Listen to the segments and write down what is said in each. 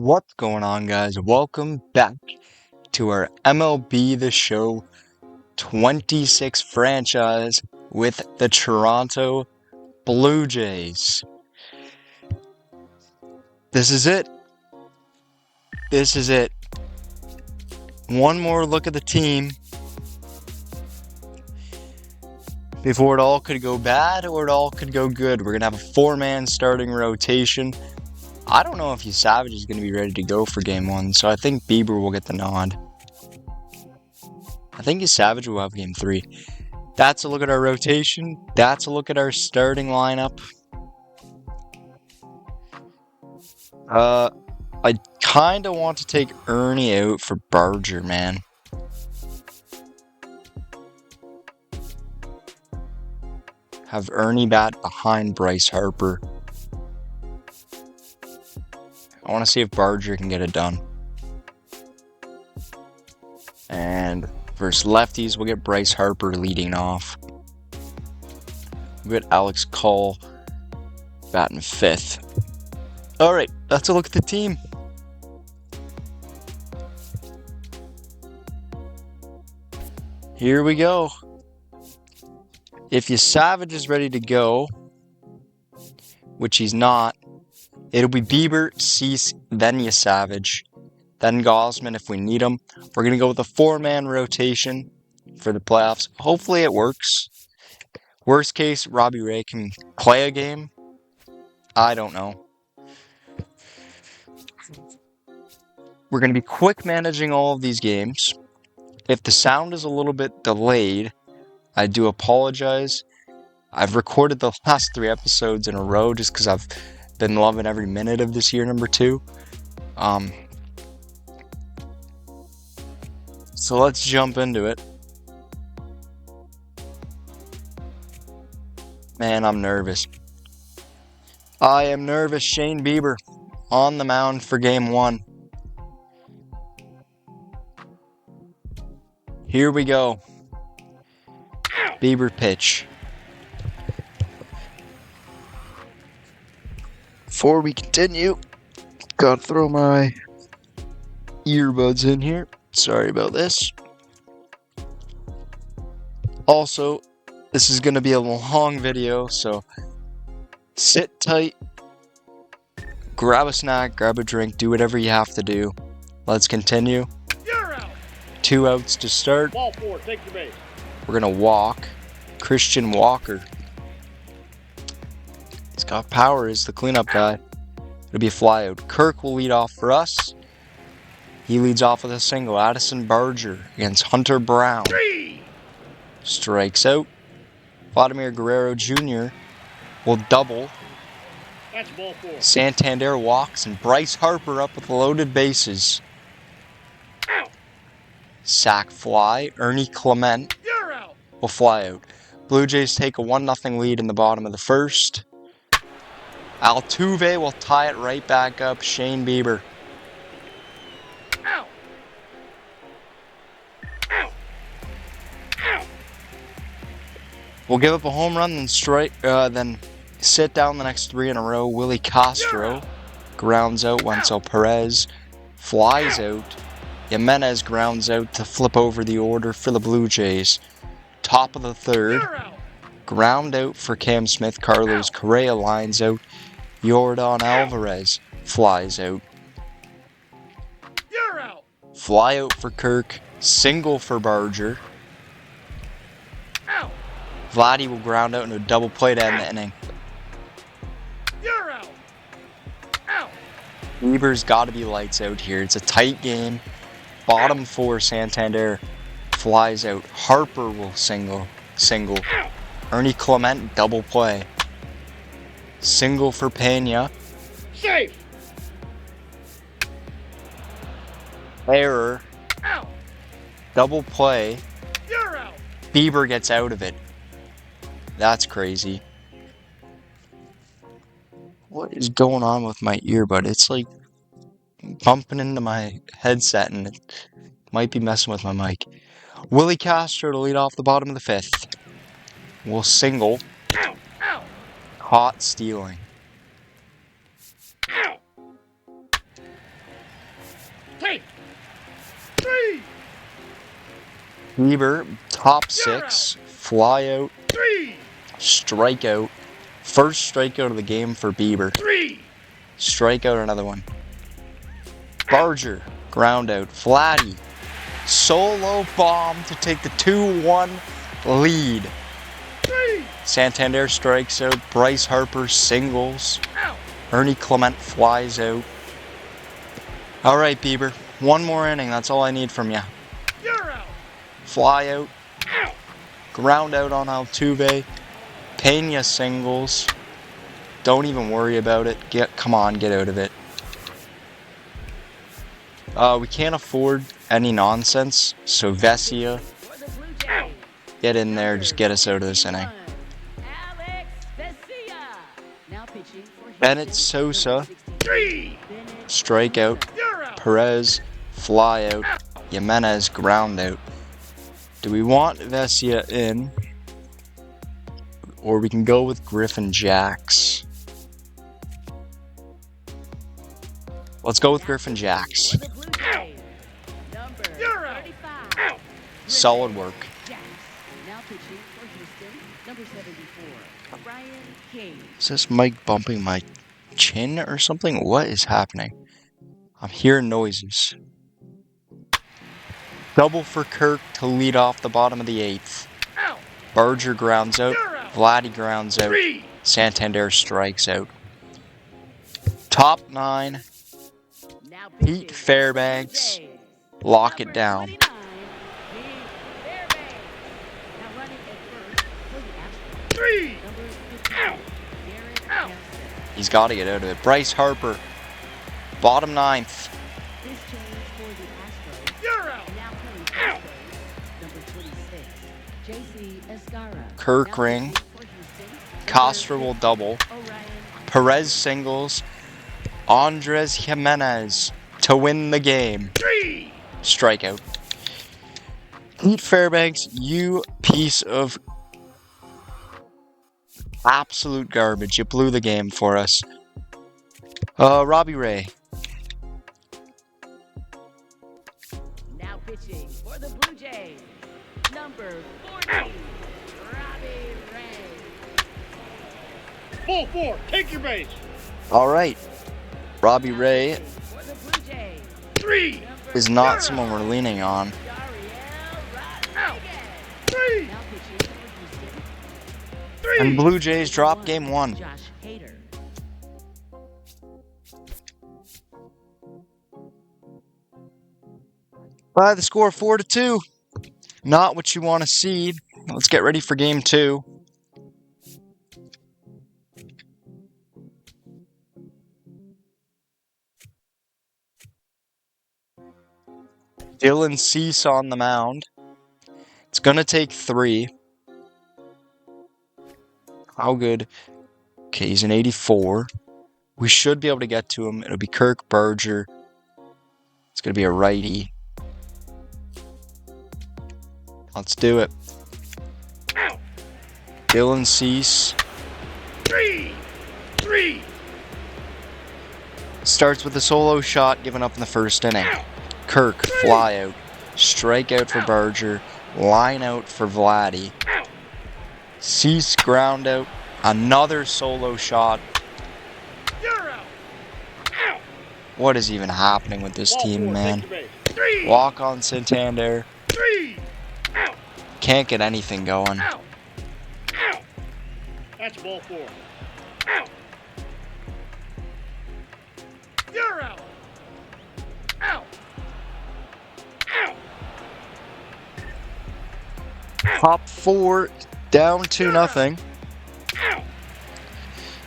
What's going on, guys? Welcome back to our MLB The Show 26 franchise with the Toronto Blue Jays. This is it. This is it. One more look at the team before it all could go bad or it all could go good. We're going to have a four-man starting rotation. I don't know if Savage is going to be ready to go for game one, so I think Bieber will get the nod. I think Savage will have game three. That's a look at our rotation. That's a look at our starting lineup. I kind of want to take Ernie out for Barger, man. Have Ernie bat behind Bryce Harper. I want to see if Barger can get it done. And versus lefties, we'll get Bryce Harper leading off. We'll get Alex Call batting fifth. Alright, let's look at the team. Here we go. If Savage is ready to go, which he's not, it'll be Bieber, Cease, then Savage, then Gosman if we need him. We're going to go with a four-man rotation for the playoffs. Hopefully it works. Worst case, Robbie Ray can play a game. I don't know. We're going to be quick managing all of these games. If the sound is a little bit delayed, I do apologize. I've recorded the last 3 episodes in a row just because I've been loving every minute of this year number 2. So let's jump into it. Man, I'm nervous. I am nervous. Shane Bieber on the mound for game 1. Here we go. Bieber pitch. Before we continue, gotta throw my earbuds in here. Sorry about this. Also, this is gonna be a long video, so sit tight, grab a snack, grab a drink, do whatever you have to do. Let's continue. 2 outs to start. Ball 4, take the base. We're going to walk Christian Walker. He's got power, he's the cleanup guy. It'll be a flyout. Kirk will lead off for us. He leads off with a single. Addison Barger against Hunter Brown. 3. Strikes out. Vladimir Guerrero Jr. will double. That's ball 4. Santander walks and Bryce Harper up with loaded bases. Out. Sack fly. Ernie Clement You're out. will fly out. Blue Jays take a 1-0 lead in the bottom of the first. Altuve will tie it right back up. Shane Bieber. Out. Out. Out. We'll give up a home run, then sit down the next 3 in a row. Willie Castro grounds out. Wenzel Perez flies out. Jimenez grounds out to flip over the order for the Blue Jays. Top of the third. Ground out for Cam Smith. Carlos Correa lines out. Yordan Alvarez flies out. You're out. Fly out for Kirk. Single for Barger. Out. Vladdy will ground out into a double play to end the inning. You're out. Out. Bieber's got to be lights out here. It's a tight game. Bottom 4, Santander flies out. Harper will single. Ernie Clement double play. Single for Pena. Safe. Error. Out. Double play. You're out. Bieber gets out of it. That's crazy. What is going on with my earbud? It's like bumping into my headset and it might be messing with my mic. Willie Castro to lead off the bottom of the 5th. Will single. Out. Out. Caught stealing. Out. Bieber, top You're 6, fly out, 3, strikeout. First strikeout of the game for Bieber. 3, Strikeout, another one. Barger, ground out. Vladdy, solo bomb to take the 2-1 lead. 3, Santander strikes out. Bryce Harper singles. out. Ernie Clement flies out. All right, Bieber. One more inning. That's all I need from you. You're out. Fly out. Out. Ground out on Altuve. Pena singles. Don't even worry about it. Come on, get out of it. We can't afford any nonsense. So Vesia, get in there. Just get us out of this inning. Bennett Sosa, 3, strikeout. you're out. Perez, fly out. Jimenez, ground out. Do we want Vesia in? Or we can go with Griffin Jacks. Let's go with Griffin Jacks. You're out. Out. Solid work. Is this mic bumping my chin or something? What is happening? I'm hearing noises. Double for Kirk to lead off the bottom of the 8th. Out. Barger grounds out. You're out. Vladdy grounds out. 3, Santander strikes out. Top 9. Pete Fairbanks. Lock it down. 3, out. Out. He's got to get out of it. Bryce Harper. Bottom 9th. You're out. Out. Kirk ring. Castro will double. Perez singles. Andres Jimenez to win the game. 3, Strikeout. Pete Fairbanks, you piece of absolute garbage. You blew the game for us. Robbie Ray. Now pitching for the Blue Jays, number 40, Robbie Ray. Ball 4, take your base. All right. Robbie Ray For the Blue Jays, 3, is not someone we're leaning on. out. 3, now pitching for Houston, 3, And Blue Jays drop game 1. Josh Hader. By the score 4-2. Not what you want to see. Let's get ready for game 2. Dylan Cease on the mound. It's going to take 3. How good? Okay, he's an 84. We should be able to get to him. It'll be Kirk Berger. It's going to be a righty. Let's do it. out. Dylan Cease 3, 3, starts with a solo shot given up in the first inning. Kirk, fly out. Strikeout for Berger. Line out for Vladdy. out. Cease, ground out. Another solo shot. You're out. Out. What is even happening with this Ball team, 4, man? take your base. 3, Walk on Santander. 3, out. Can't get anything going. Out. Out. That's ball 4. Out. You're out. Out. Out. Top 4, down 2-0. Out.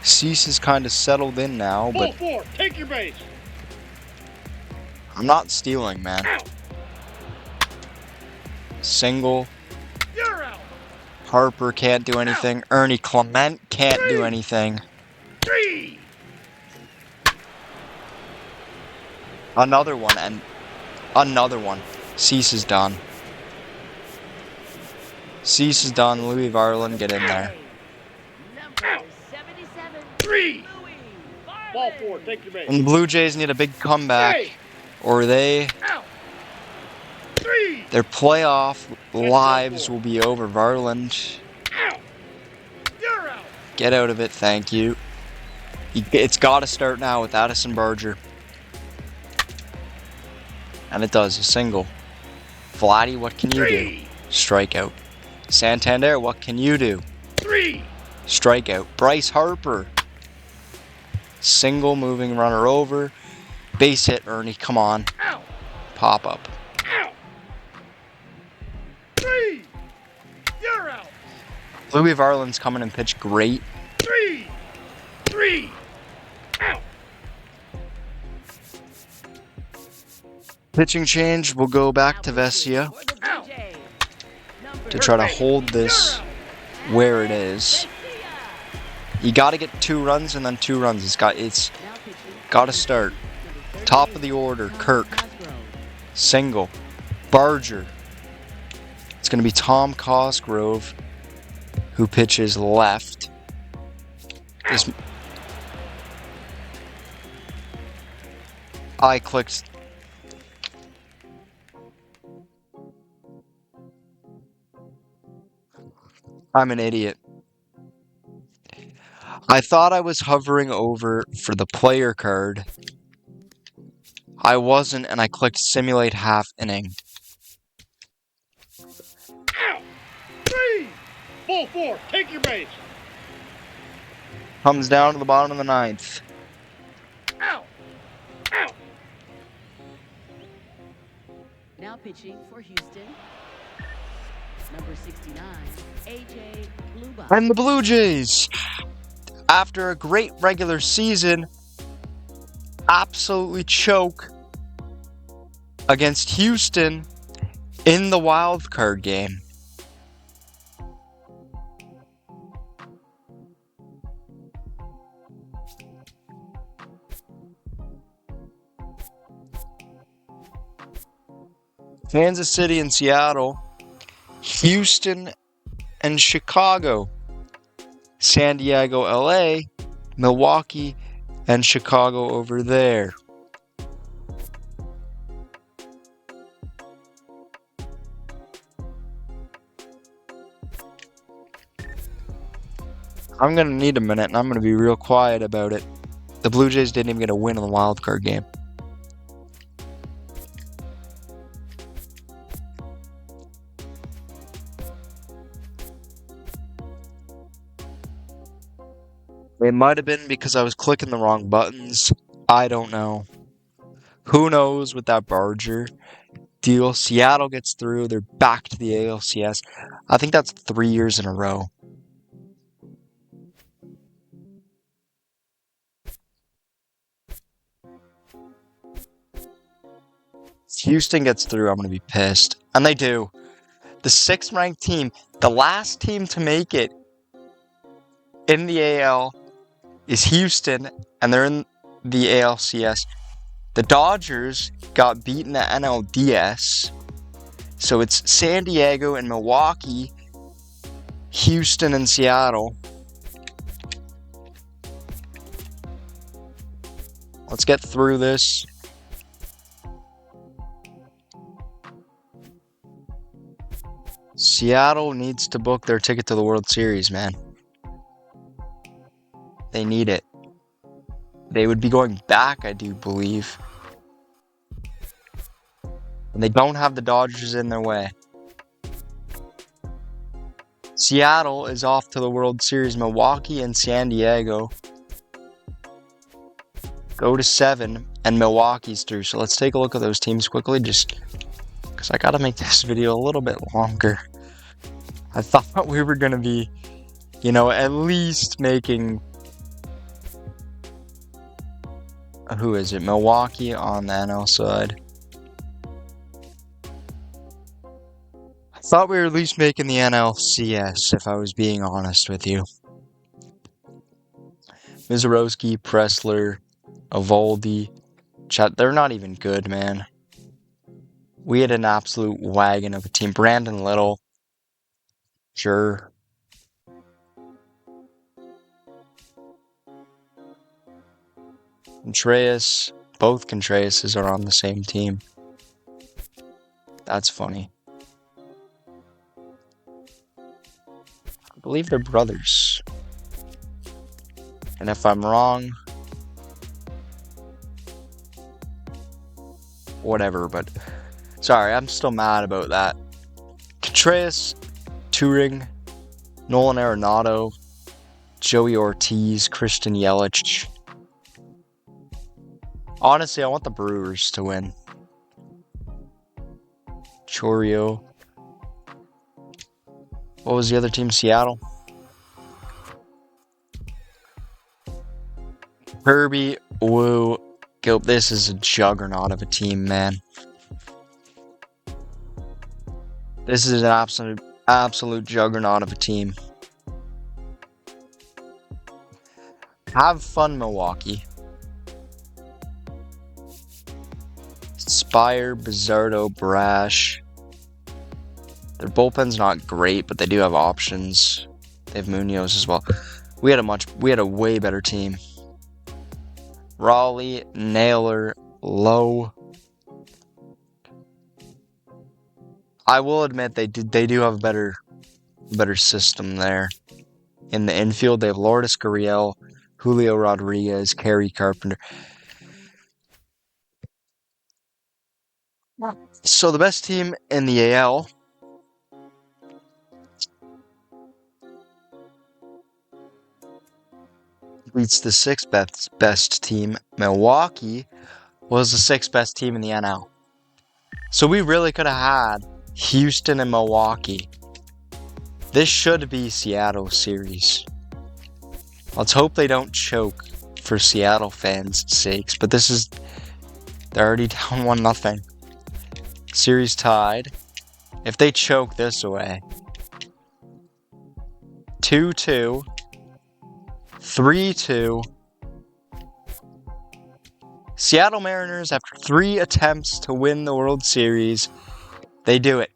Cease is kind of settled in now, Ball but 4, take your base. I'm not stealing, man. Out. Single. You're out. Harper can't do anything. Ernie Clement can't do anything. 3, Another one, and another one. Cease is done. Cease is done. Louis Varland, get in there. Number 77, 3, Louis ball Varland. 4, take your base. And the Blue Jays need a big comeback, Hey. or they Out. 3, Their playoff ball lives four. will be over. Varland, Out. You're out. get out of it, thank you. It's got to start now with Addison Barger. And it does, a single. Vladdy, what can you do? Three. Strikeout. Santander, what can you do? 3. Strikeout. Bryce Harper. Single, moving runner over. Base hit, Ernie, come on. Out. Pop up. Out. 3. You're out. Louis Varland's coming and pitched great. 3. 3. Out. Pitching change, we'll go back to Now pitching Vesia for the Blue Jays. Number to try to Perfect. hold this You're out. where it is. Vesia. You got to get 2 runs and then 2 runs. It's Now pitching got to start. number Top 38, of the order, Tom Kirk. Cosgrove. Single. Barger. It's going to be Tom Cosgrove who pitches left. This I clicked. I'm an idiot. I thought I was hovering over for the player card. I wasn't, and I clicked simulate half inning. Out. 3. Ball 4. Take your base. Comes down to the bottom of the 9th. Out. Out. Now pitching for Houston. Number 69, AJ Bluba. And the Blue Jays, after a great regular season, absolutely choke against Houston in the wild card game. Kansas City and Seattle, Houston and Chicago, San Diego, LA, Milwaukee, and Chicago over there. I'm going to need a minute, and I'm going to be real quiet about it. The Blue Jays didn't even get a win in the wild card game. It might have been because I was clicking the wrong buttons. I don't know. Who knows with that Barger deal? Seattle gets through. They're back to the ALCS. I think that's 3 years in a row. Houston gets through, I'm going to be pissed. And they do. The 6th ranked team, the last team to make it in the AL is Houston, and they're in the ALCS. The Dodgers got beaten at NLDS. So it's San Diego and Milwaukee, Houston and Seattle. Let's get through this. Seattle needs to book their ticket to the World Series, man. They need it. They would be going back, I do believe. And they don't have the Dodgers in their way. Seattle is off to the World Series. Milwaukee and San Diego go to 7, and Milwaukee's through. So let's take a look at those teams quickly, just because I got to make this video a little bit longer. I thought we were going to be, at least making... Who is it? Milwaukee on the NL side. I thought we were at least making the NLCS, if I was being honest with you. Mizorowski, Pressler, Evaldi, Chet, they're not even good, man. We had an absolute wagon of a team. Brandon Little, sure. Contreras, both Contreras are on the same team. That's funny. believe they're brothers. And if I'm wrong, whatever, but sorry, I'm still mad about that. Contreras, Turing, Nolan Arenado, Joey Ortiz, Christian Yelich. Honestly, I want the Brewers to win. Chorio. What was the other team? Seattle. Kirby, Woo, Gilp. This is a juggernaut of a team, man. This is an absolute juggernaut of a team. Have fun, Milwaukee. Spire, Bizzardo, Brash. Their bullpen's not great, but they do have options. They have Munoz as well. We had a way better team. Raleigh, Naylor, Lowe. I will admit they do have a better system there. In the infield, they have Lourdes Gurriel, Julio Rodriguez, Kerry Carpenter. So the best team in the AL beats the sixth best team. Milwaukee was the sixth best team in the NL. So we really could have had Houston and Milwaukee. This should be Seattle's series. Let's hope they don't choke for Seattle fans' sakes. But they're already down 1-0. Series tied. If they choke this away, 2-2, 3-2. Seattle Mariners, after 3 attempts to win the World Series, they do it.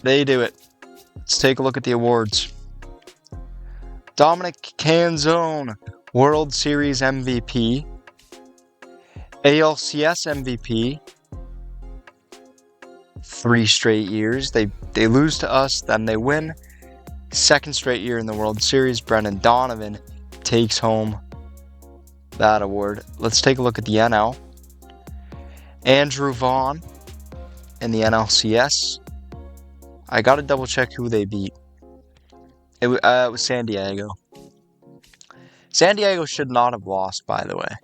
They do it. Let's take a look at the awards. Dominic Canzone, World Series MVP. ALCS MVP. 3 straight years. They lose to us, then they win. Second straight year in the World Series. Brendan Donovan takes home that award. Let's take a look at the NL. Andrew Vaughn in the NLCS. I gotta double check who they beat. It was San Diego. San Diego should not have lost, by the way.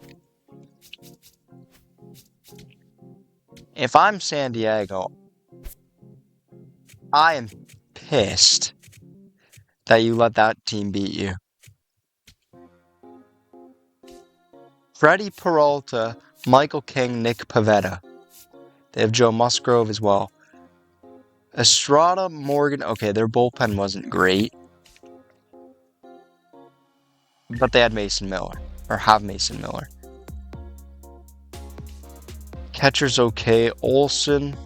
If I'm San Diego, I am pissed that you let that team beat you. Freddie Peralta, Michael King, Nick Pivetta. They have Joe Musgrove as well. Estrada, Morgan. Okay, their bullpen wasn't great. But they had Mason Miller. Or have Mason Miller. Catcher's okay. Olsen,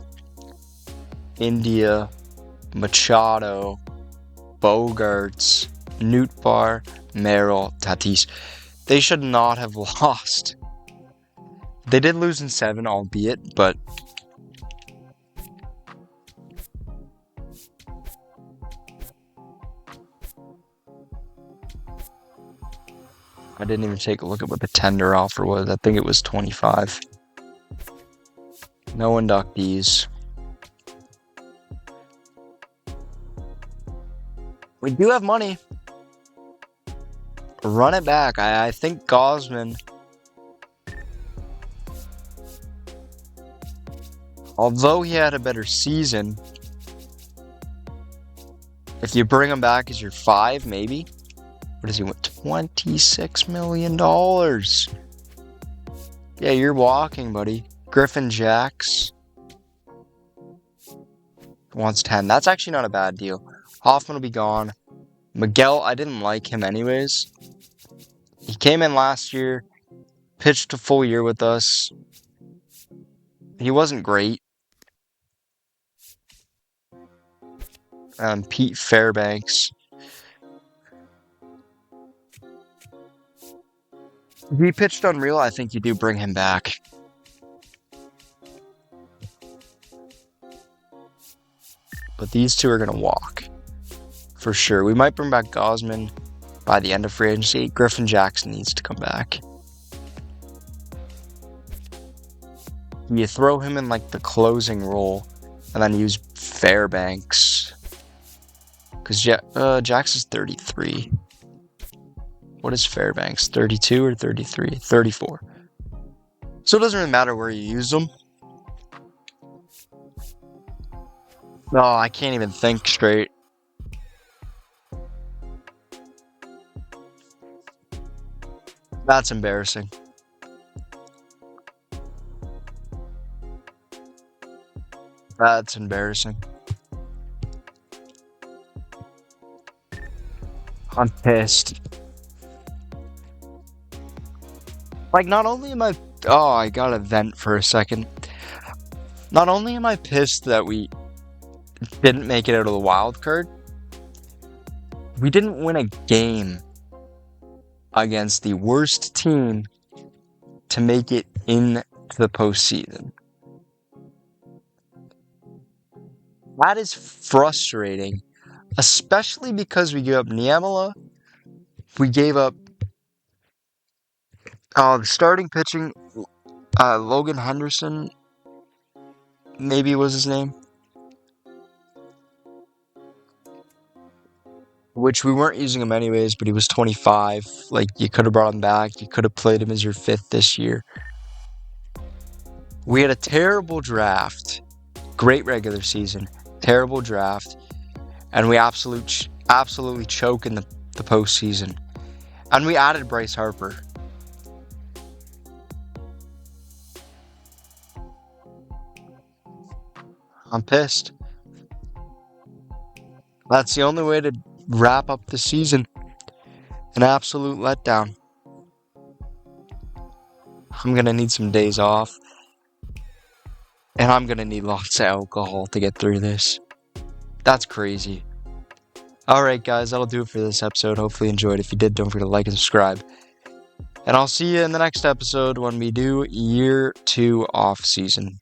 India, Machado, Bogarts, Nootbaar, Merrill, Tatis. They should not have lost. They did lose in 7, albeit, but I didn't even take a look at what the tender offer was. I think it was 25. No inductees. We do have money. Run it back. I think Gausman, although he had a better season, if you bring him back as your 5, maybe. What does he want? $26 million. Yeah, you're walking, buddy. Griffin Jacks wants 10. That's actually not a bad deal. Hoffman will be gone. Miguel, I didn't like him anyways. He came in last year, pitched a full year with us. He wasn't great. Pete Fairbanks. If he pitched unreal, I think you do bring him back. But these two are going to walk. for sure. We might bring back Gosman by the end of free agency. Griffin Jackson needs to come back. You throw him in like the closing role and then use Fairbanks. Because Jackson's 33. What is Fairbanks? 32 or 33? 34. So it doesn't really matter where you use them. No, I can't even think straight. That's embarrassing. That's embarrassing. I'm pissed. Like, not only am I... Oh, I gotta vent for a second. Not only am I pissed that we didn't make it out of the wild card, we didn't win a game against the worst team to make it into the postseason. That is frustrating, especially because we gave up Niemela. We gave up the starting pitching, Logan Henderson, maybe was his name, which we weren't using him anyways, but he was 25. Like, you could have brought him back. You could have played him as your fifth this year. We had a terrible draft, great regular season, terrible draft, and we absolutely choke in the postseason. And we added Bryce Harper. I'm pissed. That's the only way to wrap up the season. An absolute letdown. I'm going to need some days off. And I'm going to need lots of alcohol to get through this. That's crazy. Alright guys, that'll do it for this episode. Hopefully you enjoyed. If you did, don't forget to like and subscribe. And I'll see you in the next episode when we do Year 2 off season.